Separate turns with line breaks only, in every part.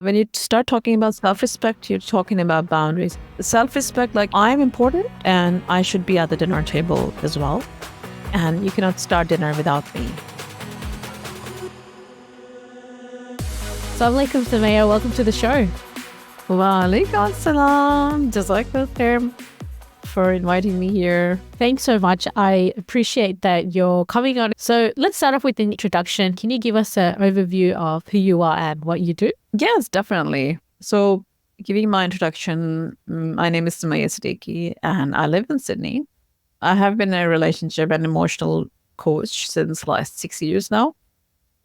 When you start talking about self-respect, you're talking about boundaries. Self-respect, like I'm important and I should be at the dinner table as well. And you cannot start dinner without me.
Assalamu alaikum, Sumaiya. Welcome to the show.
Wa alaikum assalam. Jazakallah for inviting me here.
Thanks so much. I appreciate that you're coming on. So let's start off with an introduction. Can you give us an overview of who you are and what you do?
Yes, definitely. So giving my introduction, my name is Sumaiya Siddiqui and I live in Sydney. I have been a relationship and emotional coach since last 6 years now.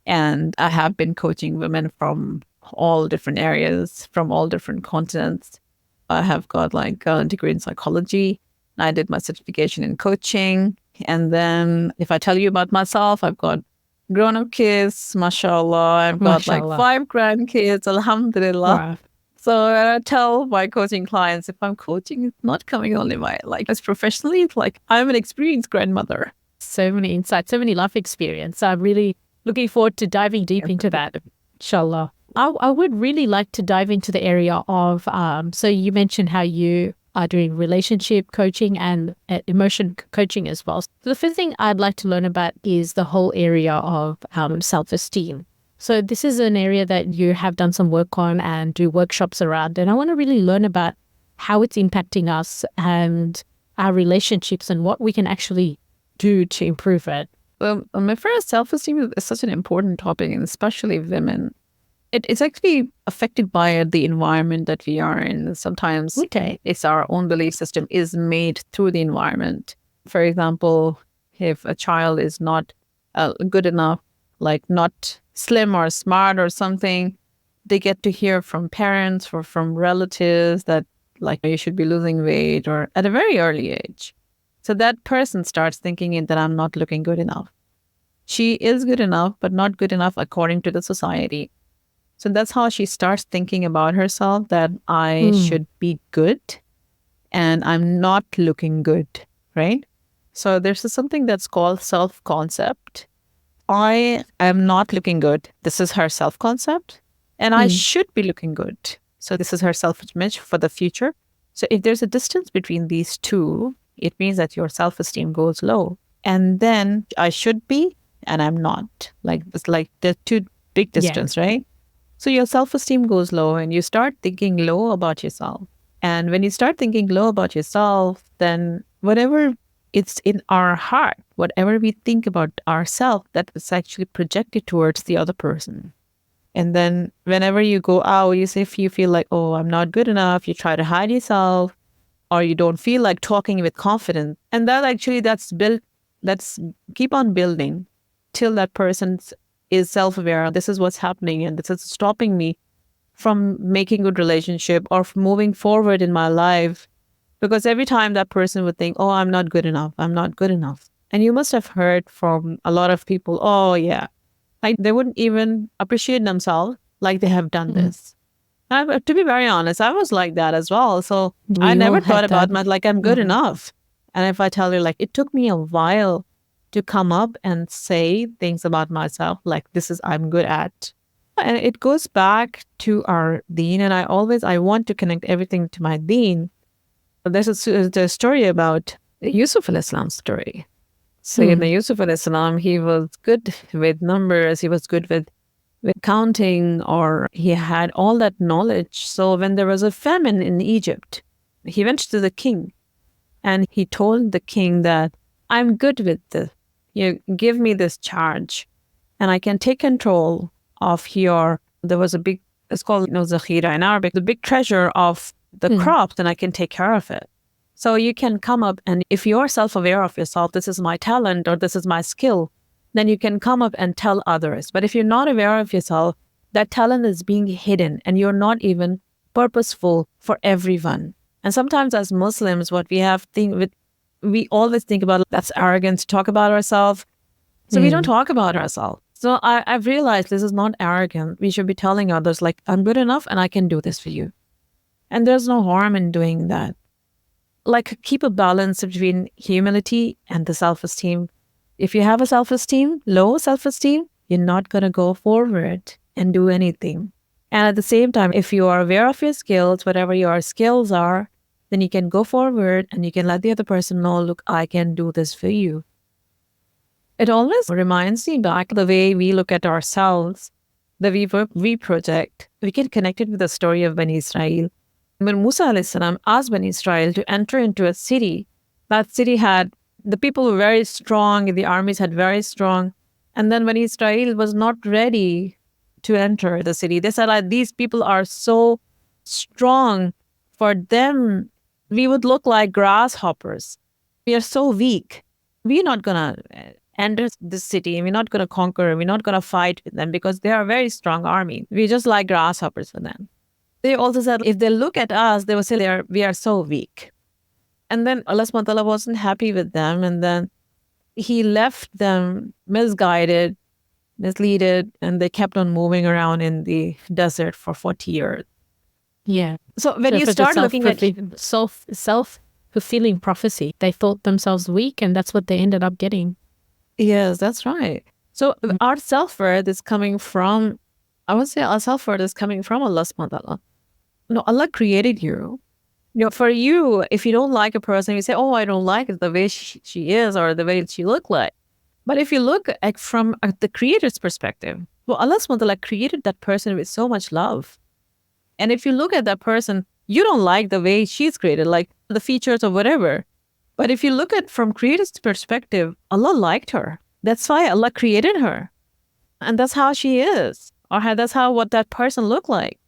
And I have been coaching women from all different areas, from all different continents. I have got like a degree in psychology. I did my certification in coaching. And then if I tell you about myself, I've got grown-up kids, mashallah. I've got like 5 grandkids, alhamdulillah.
Wow.
So I tell my coaching clients, if I'm coaching, it's not coming only by like as professionally, it's like I'm an experienced grandmother.
So many insights, so many life experience. I'm really looking forward to diving deep into that, inshallah. I would really like to dive into the area of, so you mentioned how you are doing relationship coaching and emotion coaching as well. So the first thing I'd like to learn about is the whole area of self-esteem. So this is an area that you have done some work on and do workshops around. And I want to really learn about how it's impacting us and our relationships and what we can actually do to improve it.
Mifrah, self-esteem is such an important topic, and especially women. It's actually affected by the environment that we are in. Sometimes it's our own belief system is made through the environment. For example, if a child is not good enough, like not slim or smart or something, they get to hear from parents or from relatives that like you should be losing weight or at a very early age. So that person starts thinking that I'm not looking good enough. She is good enough, but not good enough according to the society. So that's how she starts thinking about herself, that I should be good and I'm not looking good, right? So there's something that's called self-concept. I am not looking good. This is her self-concept. And I should be looking good. So this is her self-image for the future. So if there's a distance between these two, it means that your self-esteem goes low. And then I should be and I'm not. Like it's like the two big distance, right? So your self-esteem goes low and you start thinking low about yourself. And when you start thinking low about yourself, then whatever it's in our heart, whatever we think about ourselves, that is actually projected towards the other person. And then whenever you go out, if you feel like, oh, I'm not good enough, you try to hide yourself, or you don't feel like talking with confidence. And that actually, that's keep on building till that person is self-aware. This is what's happening and this is stopping me from making good relationship or moving forward in my life. Because every time that person would think, oh, I'm not good enough. I'm not good enough. And you must have heard from a lot of people, oh, yeah, like they wouldn't even appreciate themselves like they have done this. And to be very honest, I was like that as well. So I never thought about like I'm good enough. And if I tell you, like, it took me a while to come up and say things about myself, like this is I'm good at. And it goes back to our deen. And I want to connect everything to my deen. There's a story about Yusuf al-Islam's story. So in the Yusuf al-Islam, he was good with numbers. He was good with counting, or he had all that knowledge. So when there was a famine in Egypt, he went to the king and he told the king that I'm good with this. You give me this charge and I can take control of there was a big, it's called zakhira in Arabic, the big treasure of the crops, and I can take care of it. So you can come up and if you're self-aware of yourself, this is my talent or this is my skill, then you can come up and tell others. But if you're not aware of yourself, that talent is being hidden and you're not even purposeful for everyone. And sometimes as Muslims, what we have we always think about that's arrogant to talk about ourselves. So we don't talk about ourselves. So I've realized this is not arrogant. We should be telling others like, I'm good enough and I can do this for you. And there's no harm in doing that. Like keep a balance between humility and the self-esteem. If you have a self-esteem, low self-esteem, you're not going to go forward and do anything. And at the same time, if you are aware of your skills, whatever your skills are, then you can go forward and you can let the other person know, look, I can do this for you. It always reminds me back the way we look at ourselves, the way we project. We get connected with the story of Bani Israel. When Musa alayhi salam asked Bani Israel to enter into a city, that city had, the people were very strong, the armies had very strong. And then Bani Israel was not ready to enter the city. They said, like, these people are so strong. For them, we would look like grasshoppers. We are so weak. We're not going to enter this city. We're not going to conquer. We're not going to fight with them because they are a very strong army. We're just like grasshoppers for them. They also said, if they look at us, they will say, we are so weak. And then Allah subhanahu wa ta'ala wasn't happy with them. And then he left them misguided, misleaded, and they kept on moving around in the desert for 40 years.
Yeah.
So when you start looking at
self-fulfilling prophecy, they thought themselves weak, and that's what they ended up getting.
Yes, that's right. So our self-worth is coming from, I would say our self-worth is coming from Allah subhanahu wa ta'ala. No, Allah created you. You know, for you, if you don't like a person, you say, oh, I don't like the way she is or the way she look like. But if you look at from the creator's perspective, well, Allah subhanahu wa ta'ala created that person with so much love. And if you look at that person, you don't like the way she's created, like the features or whatever. But if you look at from creator's perspective, Allah liked her. That's why Allah created her. And that's how she is. Or that's how what that person looked like.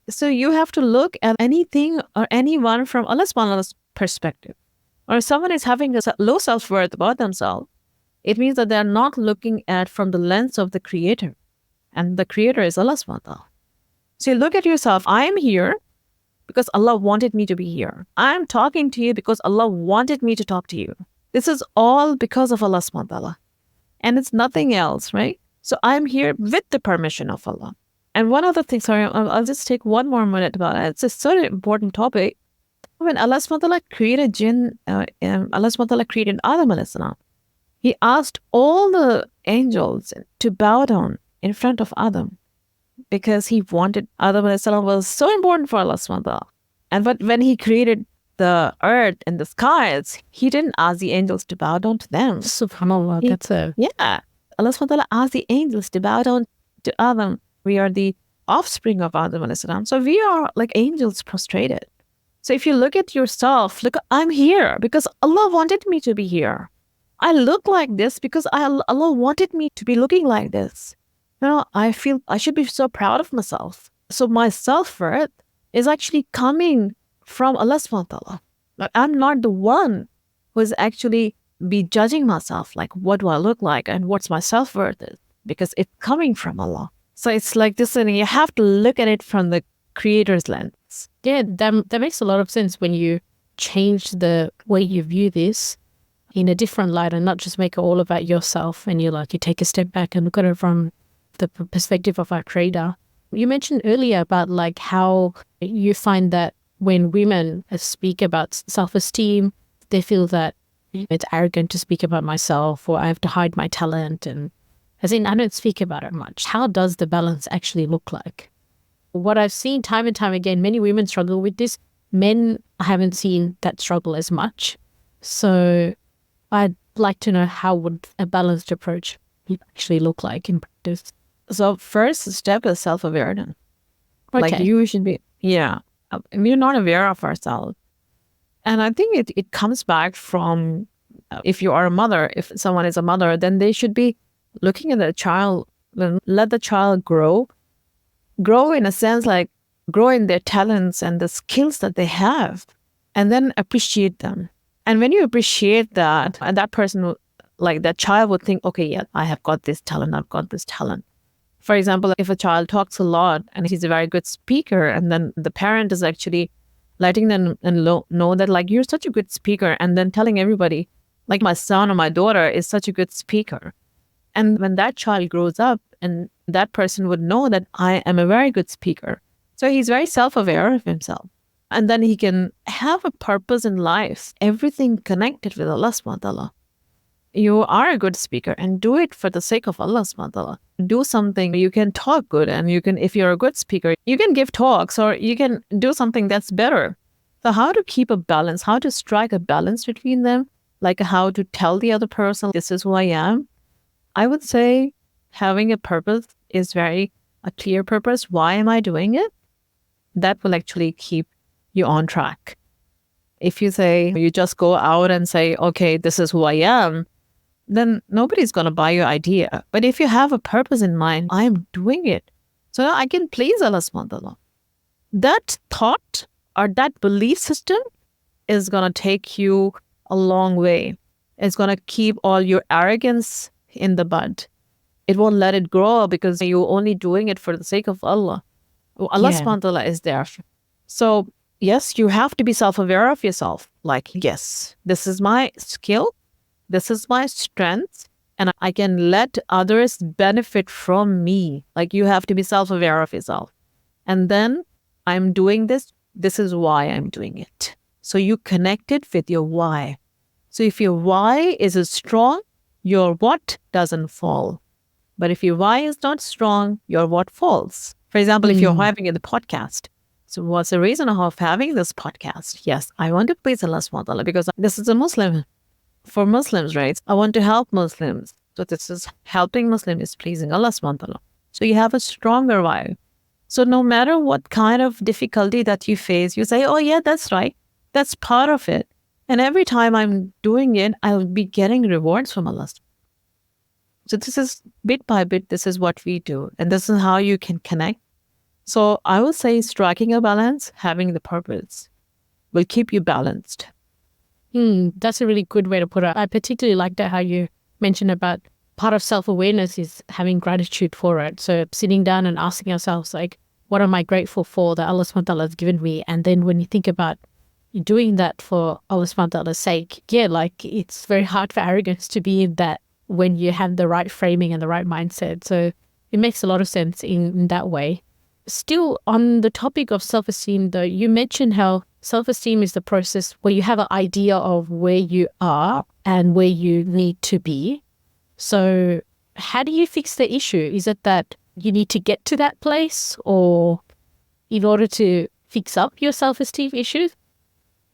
So you have to look at anything or anyone from Allah subhanahu wa ta'ala's perspective. Or if someone is having a low self-worth about themselves, it means that they're not looking at from the lens of the creator. And the creator is Allah subhanahu wa ta'ala. So you look at yourself, I am here because Allah wanted me to be here. I am talking to you because Allah wanted me to talk to you. This is all because of Allah subhanahu wa ta'ala. And it's nothing else, right? So I'm here with the permission of Allah. And one other thing, sorry, I'll just take one more minute about it. It's a sort of important topic. When Allah subhanahu wa ta'ala created jinn, Allah subhanahu wa ta'ala created Adam alayhi salam, He asked all the angels to bow down in front of Adam because he wanted, Adam alayhi salam was so important for Allah subhanahu wa ta'ala. And but when he created the earth and the skies, he didn't ask the angels to bow down to them.
SubhanAllah, that's a...
Yeah. Allah subhanahu wa ta'ala asked the angels to bow down to Adam. We are the offspring of Adam alayhi salam. So we are like angels prostrated. So if you look at yourself, look, I'm here because Allah wanted me to be here. I look like this because Allah wanted me to be looking like this. You know, I feel I should be so proud of myself. So my self-worth is actually coming from Allah subhanahu wa ta'ala. Like, I'm not the one who is actually be judging myself, like what do I look like and what's my self-worth is, because it's coming from Allah. So it's like this, and you have to look at it from the creator's lens.
Yeah, that makes a lot of sense when you change the way you view this in a different light and not just make it all about yourself, and you take a step back and look at it from the perspective of our creator. You mentioned earlier about like how you find that when women speak about self-esteem, they feel that it's arrogant to speak about myself, or I have to hide my talent, and as in I don't speak about it much. How does the balance actually look like? What I've seen time and time again, many women struggle with this. Men, I haven't seen that struggle as much. So I'd like to know, how would a balanced approach actually look like in practice?
So first step is self-awareness.
Okay.
Like you should be, we're not aware of ourselves. And I think it comes back from, if you are a mother, if someone is a mother, then they should be looking at the child and let the child grow in a sense, like grow in their talents and the skills that they have, and then appreciate them. And when you appreciate that, and that person, like that child would think, okay, yeah, I have got this talent, I've got this talent. For example, if a child talks a lot and he's a very good speaker, and then the parent is actually letting them know that, like, you're such a good speaker, and then telling everybody, like, my son or my daughter is such a good speaker. And when that child grows up, and that person would know that I am a very good speaker. So he's very self-aware of himself. And then he can have a purpose in life, everything connected with Allah subhanahu wa ta'ala. you are a good speaker and do it for the sake of Allah subhanahu wa ta'ala. Do something. You can talk good, and you can, if you're a good speaker, you can give talks, or you can do something that's better. So how to keep a balance, how to strike a balance between them, like how to tell the other person, this is who I am. I would say having a purpose is a clear purpose. Why am I doing it? That will actually keep you on track. If you say, you just go out and say, okay, this is who I am, then nobody's going to buy your idea. But if you have a purpose in mind, I'm doing it so I can please Allah subhanahu wa ta'ala. That thought or that belief system is going to take you a long way. It's going to keep all your arrogance in the bud. It won't let it grow because you're only doing it for the sake of Allah. Allah subhanahu wa ta'ala is there. So yes, you have to be self-aware of yourself. Like, yes, this is my skill. This is my strength. And I can let others benefit from me. Like, you have to be self-aware of yourself. And then I'm doing this. This is why I'm doing it. So you connect it with your why. So if your why is strong, your what doesn't fall. But if your why is not strong, your what falls. For example, if you're having a podcast, so what's the reason of having this podcast? Yes, I want to please Allah subhanahu wa ta'ala because this is a Muslim. For Muslims, right? I want to help Muslims. So this is helping Muslims is pleasing Allah subhanahu wa ta'ala. So you have a stronger why. So no matter what kind of difficulty that you face, you say, oh yeah, that's right. That's part of it. And every time I'm doing it, I'll be getting rewards from Allah. So this is bit by bit, this is what we do. And this is how you can connect. So I would say striking a balance, having the purpose will keep you balanced.
That's a really good way to put it. I particularly like that how you mentioned about part of self-awareness is having gratitude for it. So sitting down and asking ourselves, like, what am I grateful for that Allah subhanahu wa ta'ala has given me? And then when you think about doing that for Allah subhanahu wa ta'ala's sake, yeah, like it's very hard for arrogance to be in that when you have the right framing and the right mindset. So it makes a lot of sense in that way. Still on the topic of self-esteem though, you mentioned how self-esteem is the process where you have an idea of where you are and where you need to be. So how do you fix the issue? Is it that you need to get to that place, or in order to fix up your self-esteem issues?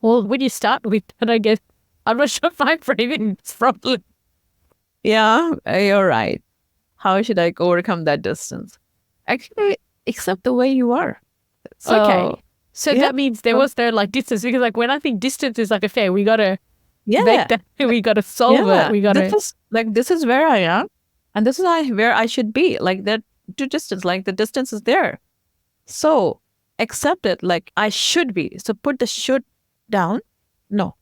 Well, when you start with that, I guess, I'm not sure if I'm framing this properly.
Yeah, you're right. How should I overcome that distance? Actually, accept the way you are. So,
okay. So
yeah.
that means there like distance, because like when I think distance is like, okay, we got to make that, we got to solve it. We got to.
This is where I am, and this is where I should be. Like that to distance, like the distance is there. So accept it like I should be. So put the should down. No,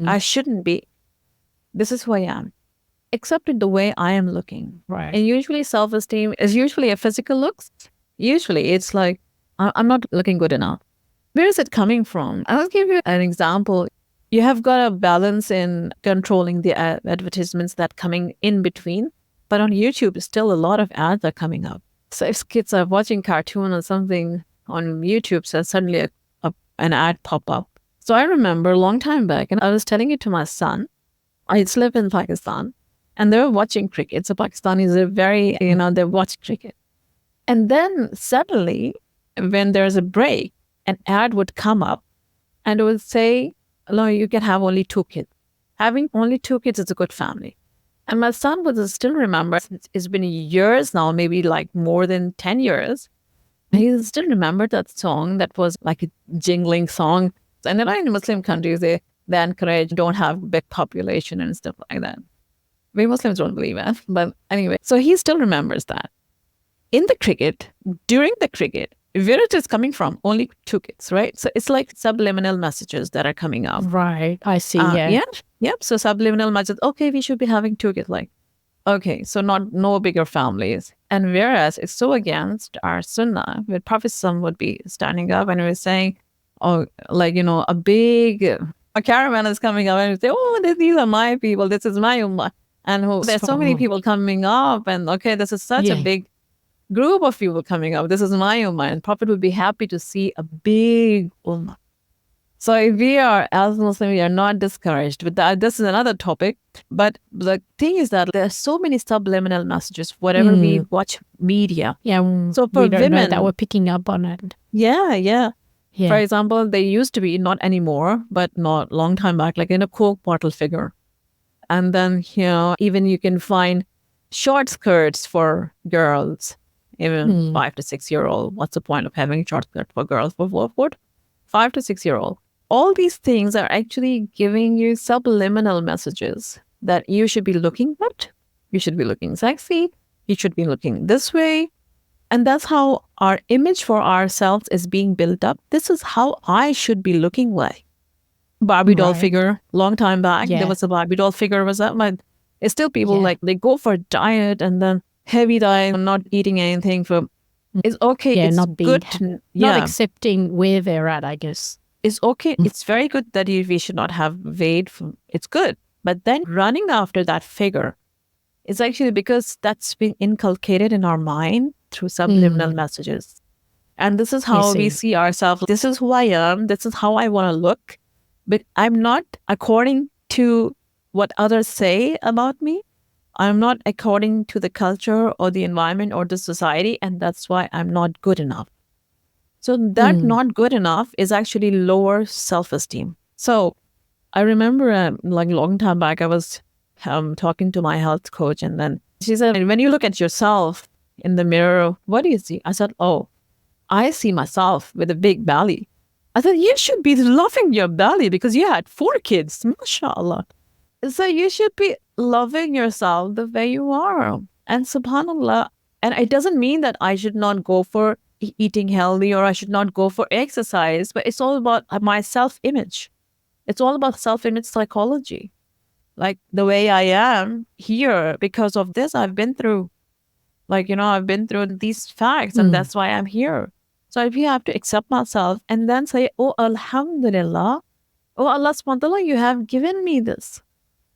I shouldn't be. This is who I am. Accept it the way I am looking.
Right.
And usually self-esteem is usually a physical looks. Usually it's like, I'm not looking good enough. Where is it coming from? I'll give you an example. You have got a balance in controlling the advertisements that coming in between. But on YouTube, still a lot of ads are coming up. So if kids are watching cartoon or something on YouTube, so suddenly an ad pop up. So I remember a long time back, and I was telling it to my son. I used to live in Pakistan, and they were watching cricket. So Pakistanis are very, they watch cricket. And then suddenly, when there's a break, an ad would come up and it would say, no, you can have only 2 kids. Having only 2 kids is a good family. And my son would still remember, it's been years now, maybe like more than 10 years. He still remembered that song that was like a jingling song. And then in Muslim countries, they encourage don't have big population and stuff like that. We Muslims don't believe that. But anyway, so he still remembers that. In the cricket, during the cricket, where it is coming from, only 2 kids, right? So it's like subliminal messages that are coming up.
Right. I see. Yeah.
Yep. So subliminal messages, okay, we should be having 2 kids. Like, okay, so no bigger families. And whereas it's so against our sunnah, where Prophet would be standing up and he was saying, oh, like, a caravan is coming up and we say, oh, these are my people. This is my ummah. And there's so many people coming up. And okay, this is such a big group of people coming up. This is my ummah. And Prophet would be happy to see a big ummah. So if we are, as Muslim, we are not discouraged. But this is another topic. But the thing is that there are so many subliminal messages, whatever we watch media.
Yeah,
So for
we don't know that
women,
we're picking up on it.
yeah.
Yeah.
For example, they used to be, not anymore, but not long time back, like in a Coke bottle figure. And then, even you can find short skirts for girls, even 5 to 6 year old. What's the point of having short skirt for girls? For what? 5 to 6 year old. All these things are actually giving you subliminal messages that you should be looking good. You should be looking sexy. You should be looking this way. And that's how our image for ourselves is being built up. This is how I should be looking like. Barbie doll figure, long time back, there was a Barbie doll figure. Was that my? It's still people like they go for diet and then heavy diet, not eating anything for. It's okay.
Yeah,
it's
not being,
good.
not accepting where they're at, I guess.
It's okay. It's very good that we should not have weight. It's good. But then running after that figure is actually because that's been inculcated in our mind through subliminal messages. And this is how we see ourselves. This is who I am. This is how I want to look. But I'm not according to what others say about me. I'm not according to the culture or the environment or the society. And that's why I'm not good enough. So that not good enough is actually lower self-esteem. So I remember like a long time back, I was talking to my health coach, and then she said, when you look at yourself in the mirror, what do you see? I said, oh, I see myself with a big belly. I said, you should be loving your belly because you had 4 kids, mashallah. So you should be loving yourself the way you are. And subhanAllah, and it doesn't mean that I should not go for eating healthy or I should not go for exercise, but it's all about my self-image. It's all about self-image psychology. Like the way I am here, because of this, I've been through, I've been through these facts, and that's why I'm here. So if you have to accept myself and then say, oh, Alhamdulillah, oh, Allah subhanahu wa ta'ala, you have given me this.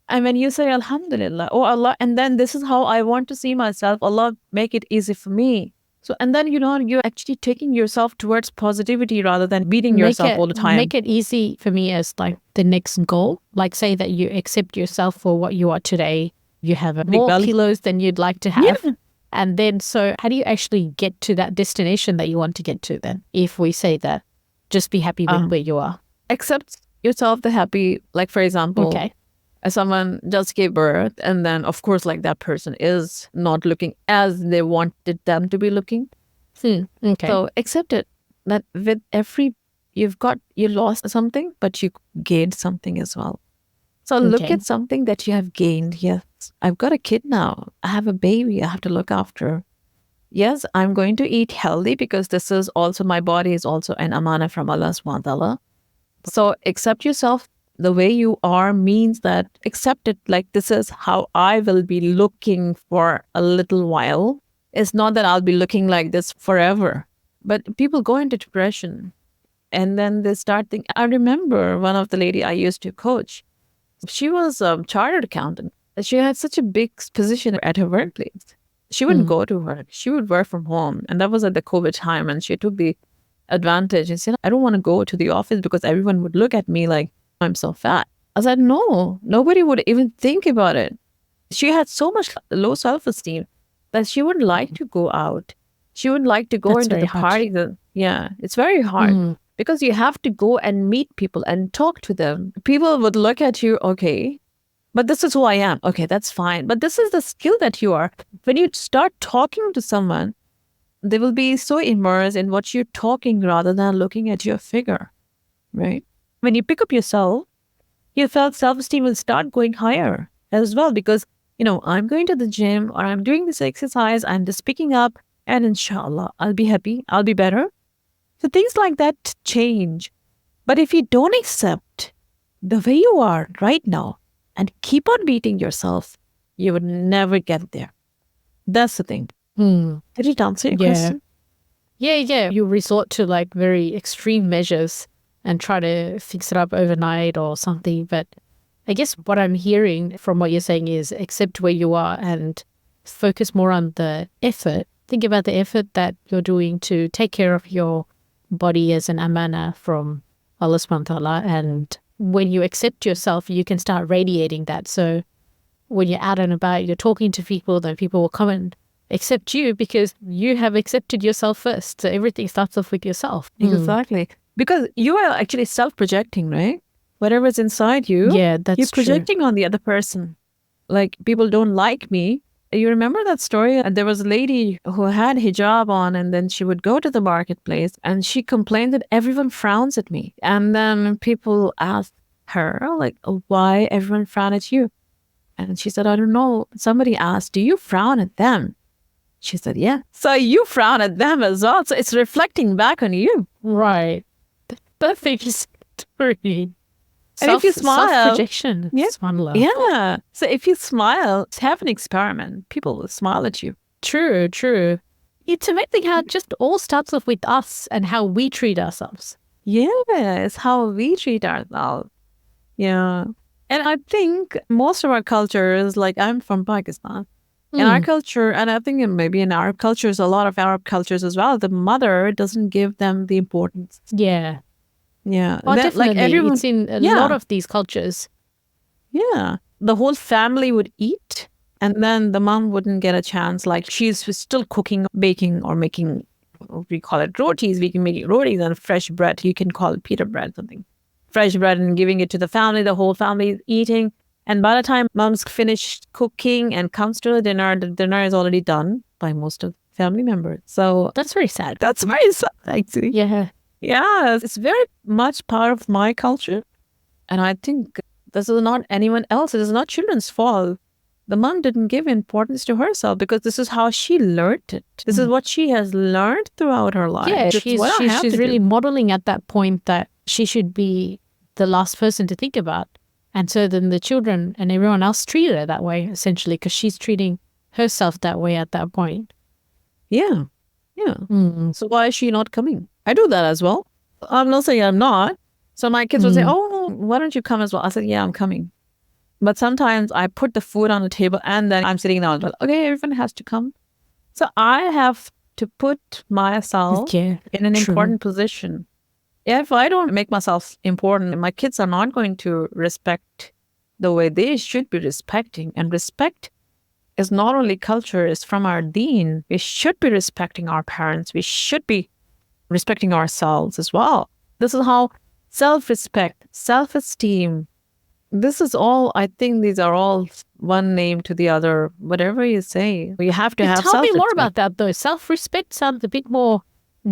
And when you say, Alhamdulillah, oh, Allah, and then this is how I want to see myself, Allah, make it easy for me. So, and then, you're actually taking yourself towards positivity rather than beating yourself all the time.
Make it easy for me as like the next goal. Like say that you accept yourself for what you are today. You have more kilos than you'd like to have. Yeah. And then, so how do you actually get to that destination that you want to get to then? If we say that, just be happy with where you are.
Accept yourself the happy, like for example, someone just gave birth, and then of course like that person is not looking as they wanted them to be looking. So accept it, that with every, you lost something, but you gained something as well. So look at something that you have gained. Yes, I've got a kid now. I have a baby I have to look after. Yes, I'm going to eat healthy because this is also, my body is also an amana from Allah subhanahu wa ta'ala. So accept yourself the way you are means that accept it like this is how I will be looking for a little while. It's not that I'll be looking like this forever. But people go into depression and then they start thinking. I remember one of the lady I used to coach. She was a chartered accountant. She had such a big position at her workplace. She wouldn't go to work. She would work from home. And that was at the COVID time. And she took the advantage and said, I don't want to go to the office because everyone would look at me like, I'm so fat. I said, no, nobody would even think about it. She had so much low self-esteem that she wouldn't like to go out. She wouldn't like to go into the party. Yeah, it's very hard because you have to go and meet people and talk to them. People would look at you, okay, but this is who I am. Okay, that's fine. But this is the skill that you are. When you start talking to someone, they will be so immersed in what you're talking rather than looking at your figure, right? When you pick up yourself, your self-esteem will start going higher as well because, I'm going to the gym or I'm doing this exercise, I'm just picking up, and inshallah, I'll be happy, I'll be better. So things like that change. But if you don't accept the way you are right now and keep on beating yourself, you would never get there. That's the thing. Did it answer your question?
Yeah. You resort to like very extreme measures and try to fix it up overnight or something. But I guess what I'm hearing from what you're saying is accept where you are and focus more on the effort. Think about the effort that you're doing to take care of your body as an amana from Allah subhanahu wa ta'ala. And when you accept yourself, you can start radiating that. So when you're out and about, you're talking to people, then people will come and accept you because you have accepted yourself first. So everything starts off with yourself.
Exactly. Because you are actually self-projecting, right? Whatever's inside you,
Yeah, that's
you're
true.
projecting on the other person. Like, people don't like me. You remember that story? There was a lady who had hijab on, and then she would go to the marketplace and she complained that everyone frowns at me. And then people asked her, like, "Oh, why everyone frown at you?" And she said, "I don't know. Somebody asked, do you frown at them?" She said, "Yeah." So you frown at them as well. So it's reflecting back on you.
Right. That thing is true.
And if you smile,
self-projection.
yeah,
Subhanallah.
yeah. So if you smile, have an experiment. People will smile at you.
True, true. It's amazing how it just all starts off with us and how we treat ourselves.
Yeah, it's how we treat ourselves. Yeah. And I think most of our cultures, like I'm from Pakistan, in our culture, and I think maybe in Arab cultures, a lot of Arab cultures as well, the mother doesn't give them the importance.
Yeah.
Yeah.
Oh,
Then,
definitely.
like everyone,
It's in a
yeah.
lot of these cultures.
Yeah. The whole family would eat, and then the mom wouldn't get a chance. Like, she's still cooking, baking, or making, we call it rotis. We can make rotis and fresh bread. You can call it pita bread, something. Fresh bread, and giving it to the family. The whole family is eating. And by the time mom's finished cooking and comes to the dinner is already done by most of the family members. So
That's very sad.
that's very sad, actually.
Yeah.
Yeah, it's very much part of my culture. And I think this is not anyone else. It is not children's fault. The mom didn't give importance to herself because this is how she learned it. This is what she has learned throughout her life.
Yeah,
It's what I have
she's
to
really
do.
modeling at that point that she should be the last person to think about. And so then the children and everyone else treat her that way, essentially, because she's treating herself that way at that point.
Yeah. Yeah.
Mm.
So why is she not coming? I do that as well. I'm not saying I'm not. So my kids would say, "Oh, why don't you come as well?" I said, "Yeah, I'm coming." But sometimes I put the food on the table and then I'm sitting down. But okay, everyone has to come. So I have to put myself
Yeah,
in an
true.
important position. If I don't make myself important, my kids are not going to respect the way they should be respecting. And respect is not only culture, it's from our deen. We should be respecting our parents. We should be respecting ourselves as well. This is how self-respect, self-esteem, this is all, I think these are all one name to the other. Whatever you say, you have to have
Tell me more
self-respect.
about that, though. Self-respect sounds a bit more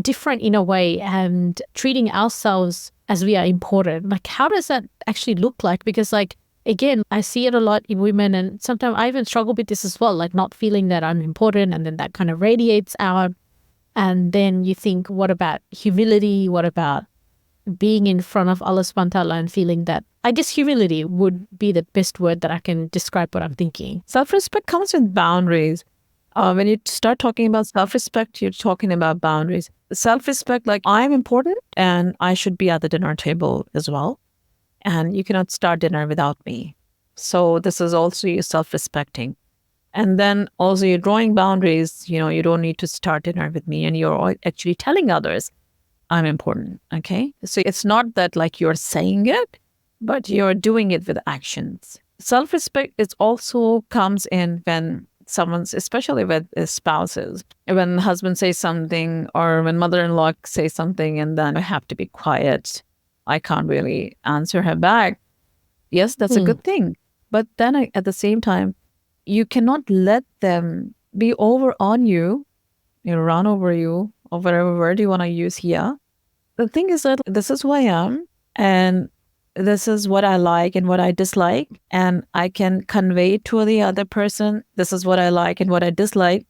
different in a way, and treating ourselves as we are important. Like, how does that actually look like? Because, like, again, I see it a lot in women, and sometimes I even struggle with this as well, like not feeling that I'm important, and then that kind of radiates out. And then you think, what about humility? What about being in front of Allah subhanahu wa ta'ala and feeling that? I guess humility would be the best word that I can describe what I'm thinking.
Self-respect comes with boundaries. When you start talking about self-respect, you're talking about boundaries. Self-respect, like, I'm important and I should be at the dinner table as well. And you cannot start dinner without me. So this is also you self-respecting. And then also you're drawing boundaries. You don't need to start dinner with me. And you're actually telling others, I'm important. Okay. So it's not that like you're saying it, but you're doing it with actions. Self-respect is also comes in when someone's, especially with spouses, when the husband says something or when mother-in-law says something and then I have to be quiet. I can't really answer her back. Yes, that's a good thing. But then at the same time, you cannot let them be over on you, run over you, or whatever word you want to use here. The thing is that this is who I am, and this is what I like and what I dislike, and I can convey to the other person, this is what I like and what I dislike,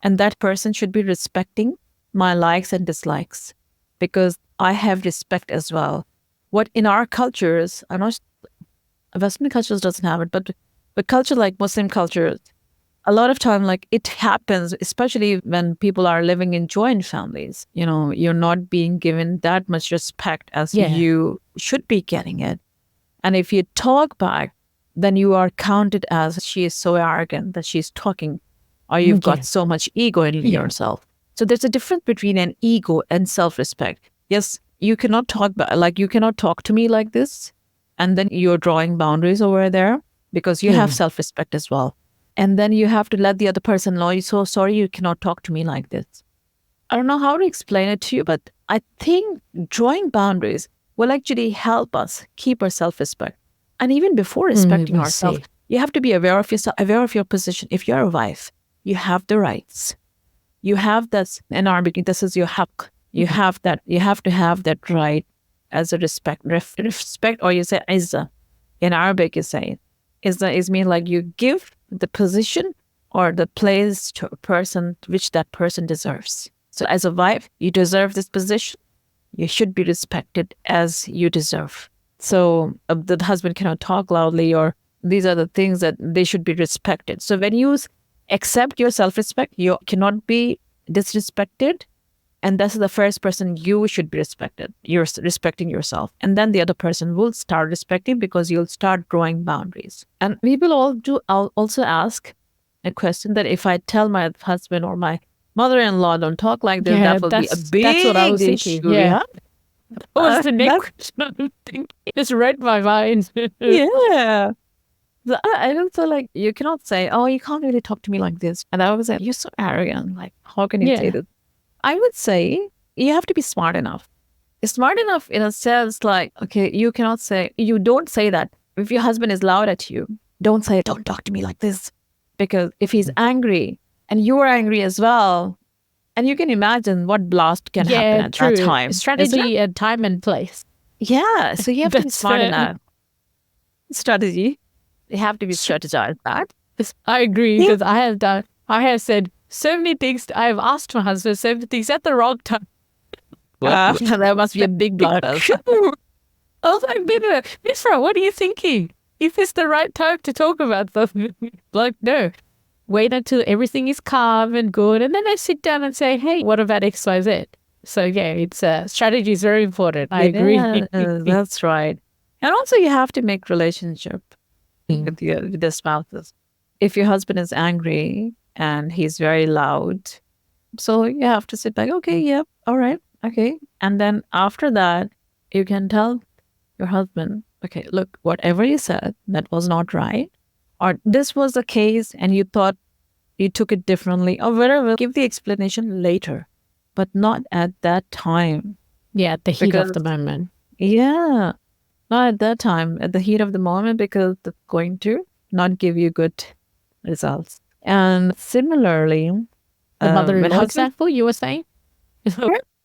and that person should be respecting my likes and dislikes because I have respect as well. What in our cultures, I'm not, Western cultures doesn't have it, but culture like Muslim culture, a lot of time, like it happens, especially when people are living in joint families, you're not being given that much respect as you should be getting it. And if you talk back, then you are counted as she is so arrogant that she's talking, or you've got so much ego in yourself. So there's a difference between an ego and self-respect. Yes, you cannot you cannot talk to me like this. And then you're drawing boundaries over there because you have self-respect as well. And then you have to let the other person know, you're so sorry, you cannot talk to me like this. I don't know how to explain it to you, but I think drawing boundaries will actually help us keep our self-respect. And even before respecting ourselves, you have to be aware of yourself, aware of your position. If you're a wife, you have the rights. You have this, in Arabic, this is your haqq. You have that, you have to have that right as a respect, or you say izza. In Arabic, you say izza is mean like you give the position or the place to a person which that person deserves. So as a wife, you deserve this position. You should be respected as you deserve. So the husband cannot talk loudly, or these are the things that they should be respected. So when you accept your self-respect, you cannot be disrespected. And that's the first person you should be respected. You're respecting yourself. And then the other person will start respecting because you'll start drawing boundaries. And people also ask a question that if I tell my husband or my mother-in-law don't talk like this, that will be a big
that's what I was
issue.
thinking. Yeah. What was the next question? Just read my mind.
Yeah. I don't feel like you cannot say, oh, you can't really talk to me like this. And I was like, you're so arrogant. Like, how can you say this? I would say you have to be smart enough. Smart enough in a sense like, okay, you don't say that. If your husband is loud at you, don't say, don't talk to me like this. Because if he's angry and you're angry as well, and you can imagine what blast can happen at that time.
Strategy and time and place.
Yeah, so you have to be smart in that. Strategy. You have to be strategized that.
I agree, because I have said so many things. I have asked my husband so many things at the wrong time.
That must be a big blunder.
I was like, Mifrah, what are you thinking? If it's the right time to talk about something, like, no. Wait until everything is calm and good, and then I sit down and say, hey, what about X, Y, Z? So yeah, it's strategy is very important. I agree.
That's right. And also you have to make relationship with the spouses. If your husband is angry and he's very loud, so you have to sit back, okay, yep, all right, okay. And then after that, you can tell your husband, okay, look, whatever you said, that was not right. Or this was the case and you thought you took it differently, or whatever. Give the explanation later, but not at that time.
Yeah, at the heat of the moment.
Yeah, not at that time, at the heat of the moment, because it's going to not give you good results. And similarly,
the mother-in-law example you were saying?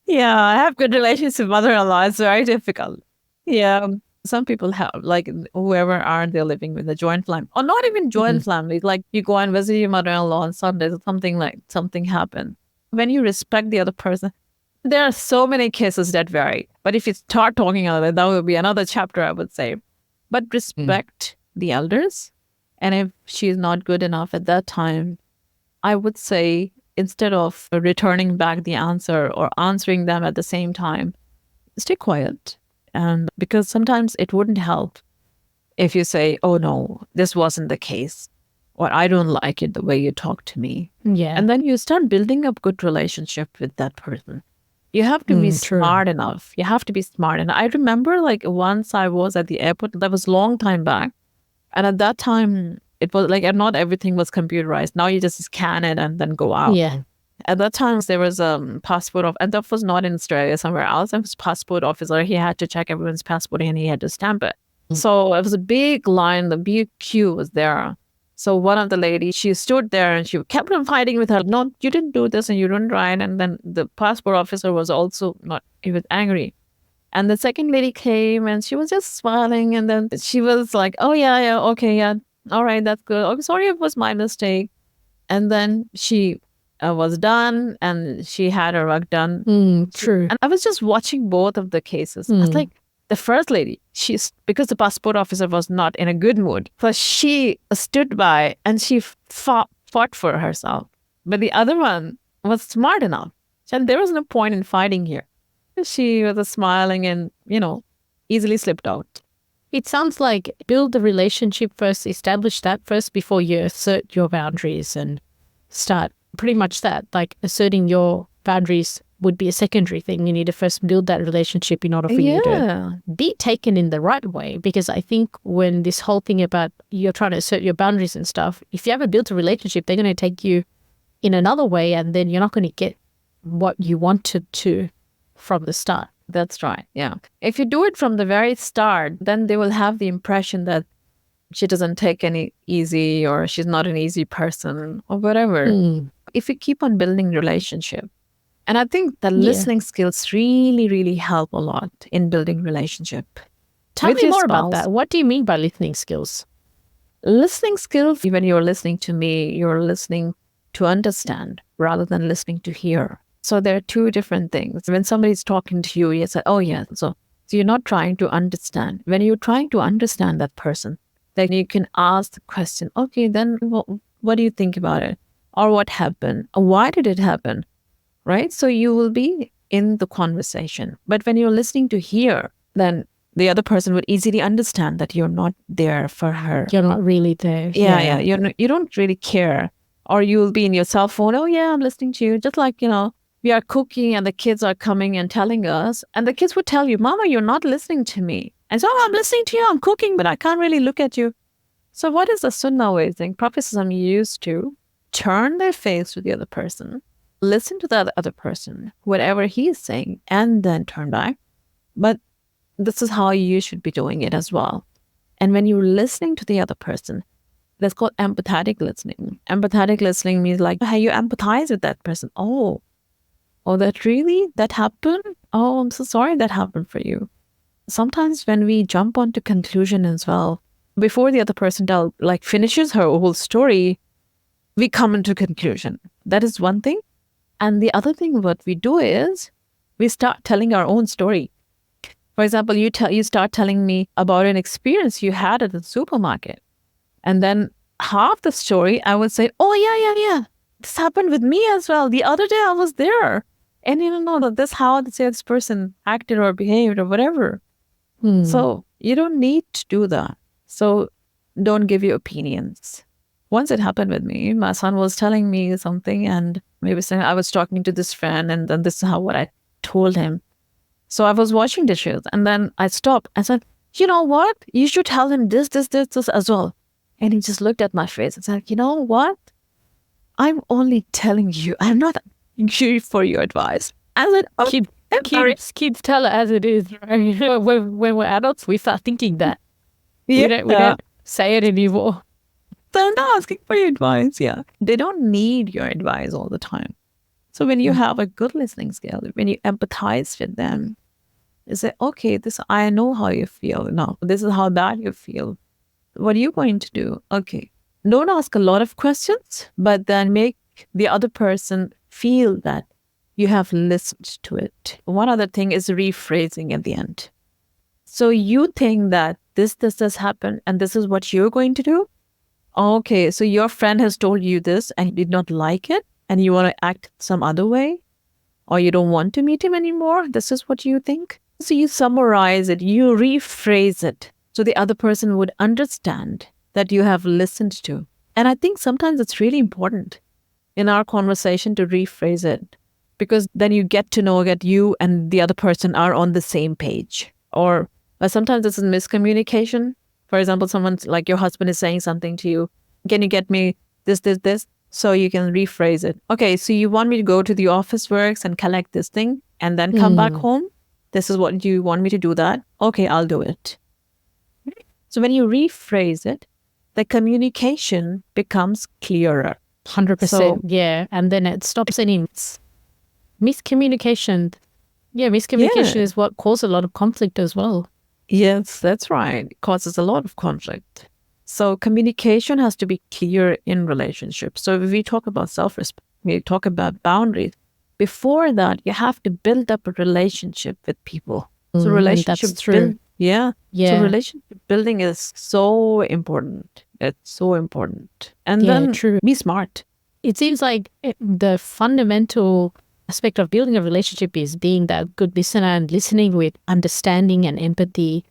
Yeah, I have good relations with mother-in-law. It's very difficult. Yeah. Some people have, like, whoever they're living with a joint family, or not even joint family. Like, you go and visit your mother-in-law on Sundays, or something happened. When you respect the other person, there are so many cases that vary. But if you start talking about it, that would be another chapter, I would say. But respect the elders. And if she's not good enough at that time, I would say, instead of returning back the answer or answering them at the same time, stay quiet. And because sometimes it wouldn't help if you say, oh no, this wasn't the case, or I don't like it the way you talk to me.
Yeah.
And then you start building up good relationship with that person. You have to be smart enough. You have to be smart. And I remember, like, once I was at the airport, that was a long time back. And at that time, it was like, not everything was computerized. Now you just scan it and then go out.
Yeah.
At that time, there was a passport and that was not in Australia, somewhere else. It was passport officer. He had to check everyone's passport and he had to stamp it. So it was a big line, the big queue was there. So one of the ladies, she stood there and she kept on fighting with her. No, you didn't do this and you didn't write. And then the passport officer was also he was angry. And the second lady came and she was just smiling. And then she was like, oh, yeah, okay, yeah. All right, that's good. I'm sorry, it was my mistake. And then she was done and she had her work done.
True.
And I was just watching both of the cases. I was like, the first lady, because the passport officer was not in a good mood, so she stood by and she fought for herself. But the other one was smart enough. And there was no point in fighting here. She was smiling and, easily slipped out.
It sounds like build the relationship first, establish that first before you assert your boundaries and start pretty much that, like asserting your boundaries would be a secondary thing. You need to first build that relationship in order for you to be taken in the right way. Because I think when this whole thing about you're trying to assert your boundaries and stuff, if you haven't built a relationship, they're going to take you in another way, and then you're not going to get what you wanted to from the start.
That's right. Yeah. If you do it from the very start, then they will have the impression that she doesn't take any easy, or she's not an easy person, or whatever. If you keep on building relationship, and I think the listening skills really, really help a lot in building relationship.
Tell me more about that. What do you mean by listening skills?
Listening skills, when you're listening to me, you're listening to understand rather than listening to hear. So there are two different things. When somebody's talking to you, you say, oh, yeah. So you're not trying to understand. When you're trying to understand that person, then you can ask the question, okay, then what do you think about it? Or what happened? Or why did it happen? Right? So you will be in the conversation. But when you're listening to hear, then the other person would easily understand that you're not there for her.
You're not really there.
Yeah. You don't really care. Or you'll be in your cell phone. Oh, yeah, I'm listening to you. Just like, we are cooking and the kids are coming and telling us. And the kids would tell you, Mama, you're not listening to me. And so I'm listening to you. I'm cooking, but I can't really look at you. So what is the Sunnah way thing? Prophet used to turn their face to the other person, listen to the other person, whatever he is saying, and then turn back. But this is how you should be doing it as well. And when you're listening to the other person, that's called empathetic listening. Empathetic listening means like, how you empathize with that person. Oh, that happened? Oh, I'm so sorry that happened for you. Sometimes when we jump onto conclusion as well, before the other person finishes her whole story, we come into conclusion. That is one thing. And the other thing what we do is we start telling our own story. For example, you start telling me about an experience you had at the supermarket. And then half the story, I would say, oh, yeah. This happened with me as well. The other day I was there. And this how this person acted or behaved or whatever. So you don't need to do that. So don't give your opinions. Once it happened with me, my son was telling me something, and maybe saying I was talking to this friend, and then this is what I told him. So I was washing dishes, and then I stopped. I said, you know what? You should tell him this as well. And he just looked at my face and said, you know what? I'm only telling you. I'm not asking you for your advice. I said,
kids tell it as it is. Right? when we're adults, we start thinking that. We don't say it anymore.
So I'm not asking for your advice. Yeah. They don't need your advice all the time. So when you have a good listening skill, when you empathize with them, you say, okay, I know how you feel. No, this is how bad you feel. What are you going to do? Okay. Don't ask a lot of questions, but then make the other person feel that you have listened to it. One other thing is rephrasing at the end. So you think that this happened and this is what you're going to do? Okay, so your friend has told you this and you did not like it and you want to act some other way, or you don't want to meet him anymore. This is what you think. So you summarize it, you rephrase it so the other person would understand that you have listened to. And I think sometimes it's really important in our conversation to rephrase it, because then you get to know that you and the other person are on the same page. Or sometimes this is miscommunication. For example, someone's like your husband is saying something to you. Can you get me this? So you can rephrase it. Okay, so you want me to go to the office works and collect this thing and then come back home? This is what you want me to do that? Okay, I'll do it. So when you rephrase it, the communication becomes clearer.
100%. Yeah. And then it stops any miscommunication. Yeah, miscommunication is what causes a lot of conflict as well.
Yes, that's right. It causes a lot of conflict. So communication has to be clear in relationships. So if we talk about self-respect, we talk about boundaries. Before that, you have to build up a relationship with people. So relationship
that's true.
Yeah. So relationship building is so important. It's so important. And then be smart.
It seems like the fundamental aspect of building a relationship is being that good listener and listening with understanding and empathy.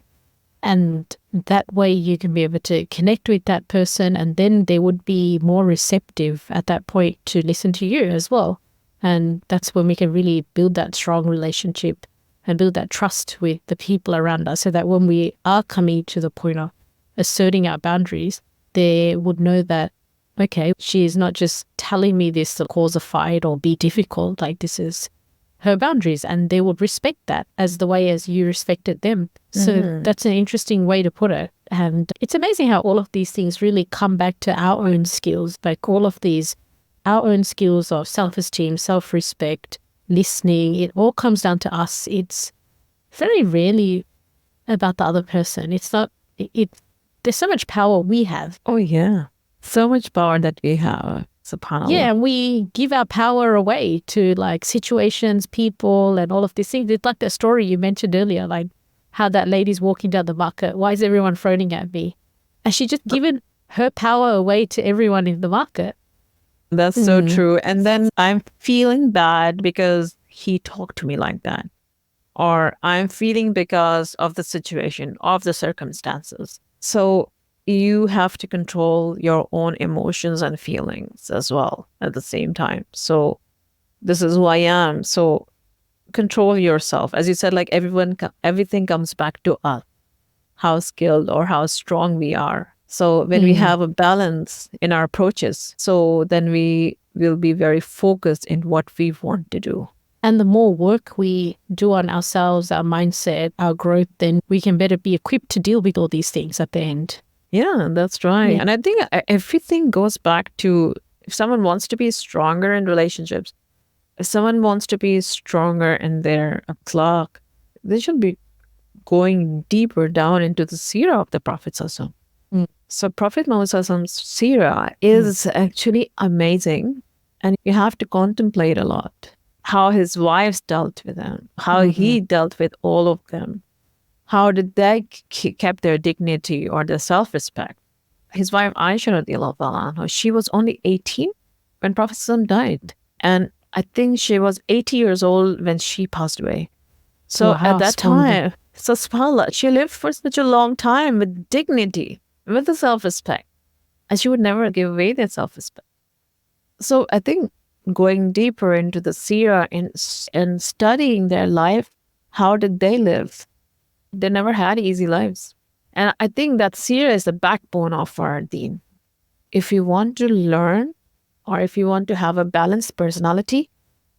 And that way you can be able to connect with that person, and then they would be more receptive at that point to listen to you as well. And that's when we can really build that strong relationship and build that trust with the people around us, so that when we are coming to the point of asserting our boundaries, they would know that, okay, she is not just telling me this to cause a fight or be difficult, like this is her boundaries, and they would respect that as the way as you respected them. So that's an interesting way to put it. And it's amazing how all of these things really come back to our own skills, like all of these, our own skills of self-esteem, self-respect, listening. It all comes down to us. It's very rarely about the other person. It's not, there's so much power we have.
Oh, yeah. So much power that we have. SubhanAllah.
Yeah, and we give our power away to like situations, people, and all of these things. It's like the story you mentioned earlier, like how that lady's walking down the market. Why is everyone frowning at me? And she just given her power away to everyone in the market.
That's so true. And then I'm feeling bad because he talked to me like that. Or I'm feeling because of the situation, of the circumstances. So you have to control your own emotions and feelings as well at the same time. So this is who I am. So control yourself. As you said, like everything comes back to us, how skilled or how strong we are. So when we have a balance in our approaches, so then we will be very focused in what we want to do.
And the more work we do on ourselves, our mindset, our growth, then we can better be equipped to deal with all these things at the end.
Yeah, that's right.
Yeah.
And I think everything goes back to, if someone wants to be stronger in relationships, if someone wants to be stronger in their akhlaq, they should be going deeper down into the seerah of the Prophet Sallallahu Alaihi Wasallam. So Prophet Muhammad Sallallahu Alaihi Wasallam's seerah is actually amazing. And you have to contemplate a lot. How his wives dealt with him, how he dealt with all of them. How did they keep their dignity or their self-respect? His wife Aisha radiallahu anha, she was only 18 when Prophet Sallallahu Alaihi Wasallam died. And I think she was 80 years old when she passed away. So at that time, so subhanAllah, she lived for such a long time with dignity, with the self-respect. And she would never give away that self-respect. So I think going deeper into the seerah and studying their life, how did they live? They never had easy lives. And I think that seerah is the backbone of our deen. If you want to learn or if you want to have a balanced personality,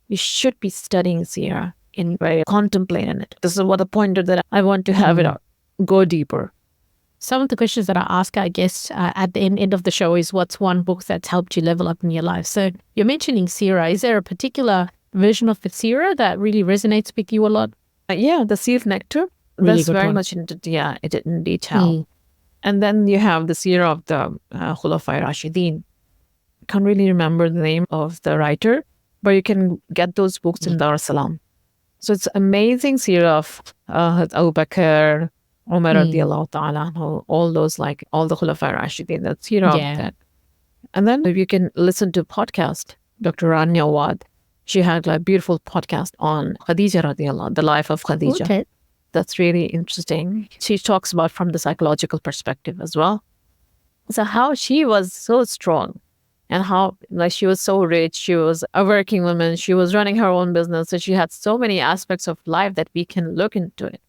you should be studying seerah in very contemplating it. This is what the pointer that I want to have it out. Go deeper.
Some of the questions that I ask our guests at the end of the show is, what's one book that's helped you level up in your life? So you're mentioning seerah. Is there a particular version of the seerah that really resonates with you a lot?
Yeah, the Seerah Nectar.
Really
That's
good
very
one.
much in detail. And then you have the seerah of the Khulafai Rashideen. Can't really remember the name of the writer, but you can get those books in Dar es Salaam. So it's amazing seerah of Abu Bakr, Umar radiallahu ta'ala anhu, all those, like all the Khulafai Rashideen, that's seerah of that. And then if you can listen to podcast, Dr. Rania Awad, she had a beautiful podcast on Khadija radiallahu, the life of Khadija.
Okay.
That's really interesting. She talks about from the psychological perspective as well. So how she was so strong and how like she was so rich. She was a working woman. She was running her own business. So she had so many aspects of life that we can look into it.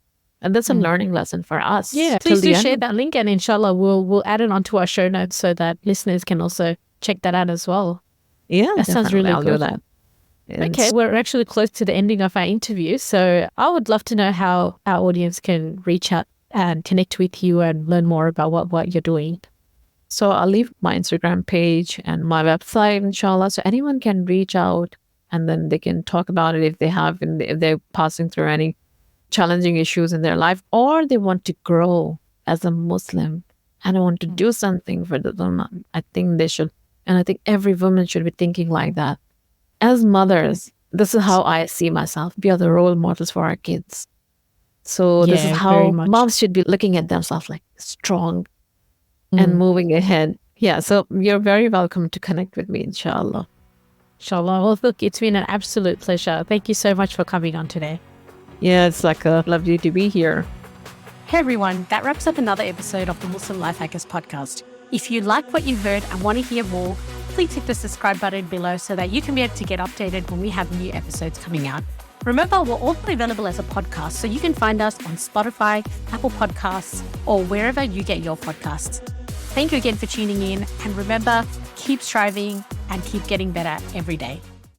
And that's a learning lesson for us.
Yeah, please do share that link, and inshallah we'll add it onto our show notes so that listeners can also check that out as well.
Yeah,
that sounds really
I'll
good.
do that.
Okay, we're actually close to the ending of our interview, so I would love to know how our audience can reach out and connect with you and learn more about what you're doing.
So I'll leave my Instagram page and my website, inshallah, so anyone can reach out and then they can talk about it if they're passing through any challenging issues in their life, or they want to grow as a Muslim and want to do something for the Ummah. I think they should, and I think every woman should be thinking like that. As mothers, this is how I see myself. We are the role models for our kids. So this is how moms should be looking at themselves, like strong and moving ahead. Yeah, so you're very welcome to connect with me, inshallah.
Inshallah. Well, look, it's been an absolute pleasure. Thank you so much for coming on today.
Yeah, it's like a lovely to be here.
Hey everyone, that wraps up another episode of the Muslim Life Hackers podcast. If you like what you heard and want to hear more, please hit the subscribe button below so that you can be able to get updated when we have new episodes coming out. Remember, we're also available as a podcast, so you can find us on Spotify, Apple Podcasts, or wherever you get your podcasts. Thank you again for tuning in, and remember, keep striving and keep getting better every day.